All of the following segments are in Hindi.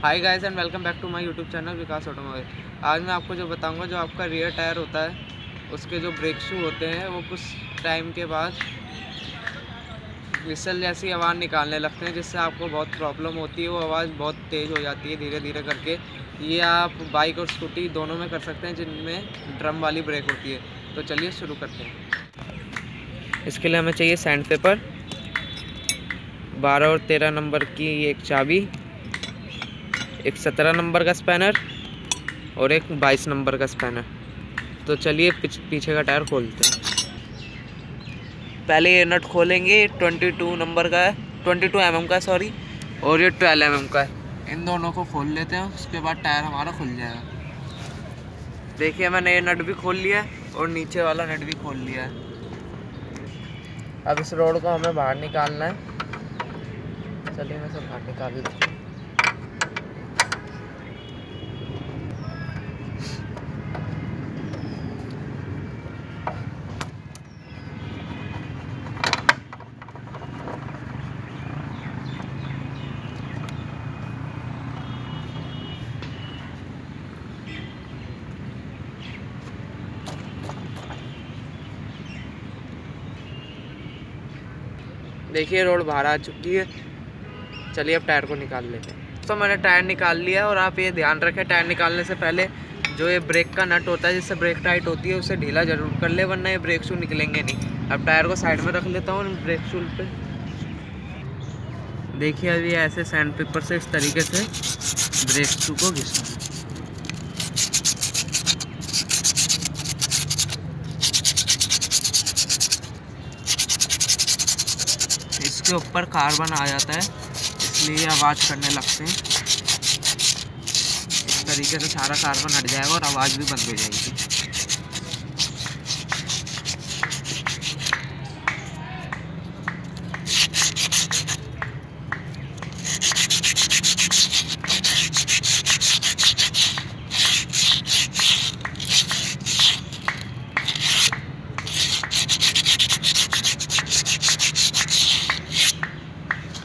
Hi guys and welcome back to my YouTube channel Vikas automobile. आज मैं आपको जो बताऊंगा, जो आपका रियर टायर होता है उसके जो ब्रेक शू होते हैं वो कुछ टाइम के बाद विसल जैसी आवाज़ निकालने लगते हैं, जिससे आपको बहुत प्रॉब्लम होती है। वो आवाज़ बहुत तेज़ हो जाती है धीरे धीरे करके। ये आप बाइक और स्कूटी दोनों में कर सकते हैं जिनमें ड्रम वाली ब्रेक होती है। तो चलिए शुरू करते हैं। इसके लिए हमें चाहिए सैंड पेपर, 12 और 13 नंबर की एक चाबी, एक 17 नंबर का स्पैनर और एक 22 नंबर का स्पैनर। तो चलिए पीछे का टायर खोलते हैं। पहले ये नट खोलेंगे, 22 नंबर का है, 22 mm का सॉरी, और ये 12 mm का है। इन दोनों को खोल लेते हैं, उसके बाद टायर हमारा खुल जाएगा। देखिए मैंने ये नट भी खोल लिया है और नीचे वाला नट भी खोल लिया है। अब इस रोड को हमें बाहर निकालना है। चलिए मैं सब बाहर निकाल लेता हूँ। देखिए रोड बाहर आ चुकी है। चलिए अब टायर को निकाल लेते हैं। तो मैंने टायर निकाल लिया, और आप ये ध्यान रखें टायर निकालने से पहले जो ये ब्रेक का नट होता है जिससे ब्रेक टाइट होती है उसे ढीला जरूर कर ले, वरना ये ब्रेक शू निकलेंगे नहीं। अब टायर को साइड में रख लेता हूँ ब्रेक शू पे। देखिए अभी ऐसे सैंड पेपर से इस तरीके से ब्रेक शू को घिसना है। इसके ऊपर कार्बन आ जाता है, इसलिए आवाज़ करने लगते हैं। इस तरीके से सारा कार्बन हट जाएगा और आवाज़ भी बंद हो जाएगी।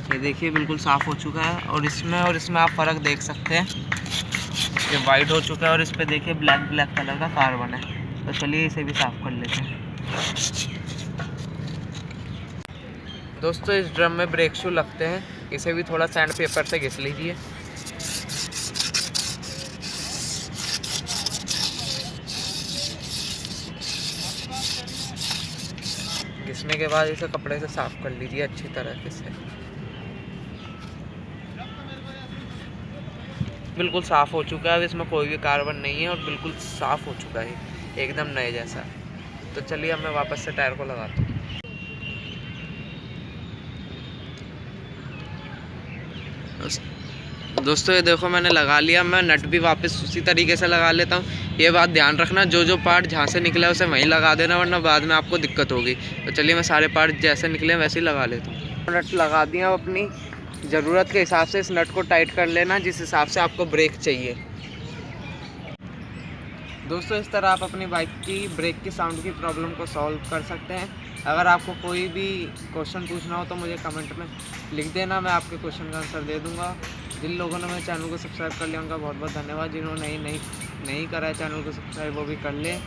ये देखिए बिल्कुल साफ़ हो चुका है, और इसमें आप फ़र्क देख सकते हैं। ये वाइट हो चुका है और इस पे देखिए ब्लैक कलर का कार्बन है। तो चलिए इसे भी साफ़ कर लेते हैं। दोस्तों इस ड्रम में ब्रेक शू लगते हैं, इसे भी थोड़ा सैंड पेपर से घिस लीजिए। घिसने के बाद इसे कपड़े से साफ़ कर लीजिए अच्छी तरह से। बिल्कुल साफ़ हो चुका है, अब इसमें कोई भी कार्बन नहीं है और बिल्कुल साफ़ हो चुका है, एकदम नए जैसा। तो चलिए अब मैं वापस से टायर को लगाता हूँ। दोस्तों ये देखो मैंने लगा लिया। मैं नट भी वापस उसी तरीके से लगा लेता हूँ। ये बात ध्यान रखना, जो पार्ट जहाँ से निकला है उसे वहीं लगा देना, वरना बाद में आपको दिक्कत होगी। तो चलिए मैं सारे पार्ट जैसे निकले वैसे ही लगा लेता हूँ। नट लगा दिया, अपनी ज़रूरत के हिसाब से इस नट को टाइट कर लेना जिस हिसाब से आपको ब्रेक चाहिए। दोस्तों इस तरह आप अपनी बाइक की ब्रेक की साउंड की प्रॉब्लम को सॉल्व कर सकते हैं। अगर आपको कोई भी क्वेश्चन पूछना हो तो मुझे कमेंट में लिख देना, मैं आपके क्वेश्चन का आंसर दे दूंगा। जिन लोगों ने मेरे चैनल को सब्सक्राइब कर लिया उनका बहुत बहुत धन्यवाद। जिन्होंने नहीं करा है चैनल को सब्सक्राइब वो भी कर लें।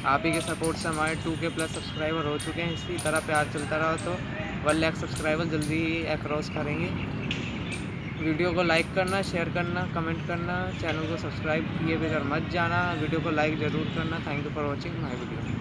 आप ही के सपोर्ट से हमारे 2K+ सब्सक्राइबर हो चुके हैं। इसी तरह प्यार चलता रहा तो 1 लाख सब्सक्राइबर जल्दी ही अक्रॉस करेंगे। वीडियो को लाइक करना, शेयर करना, कमेंट करना, चैनल को सब्सक्राइब किए बगैर मत जाना। वीडियो को लाइक ज़रूर करना। Thank you for watching my video.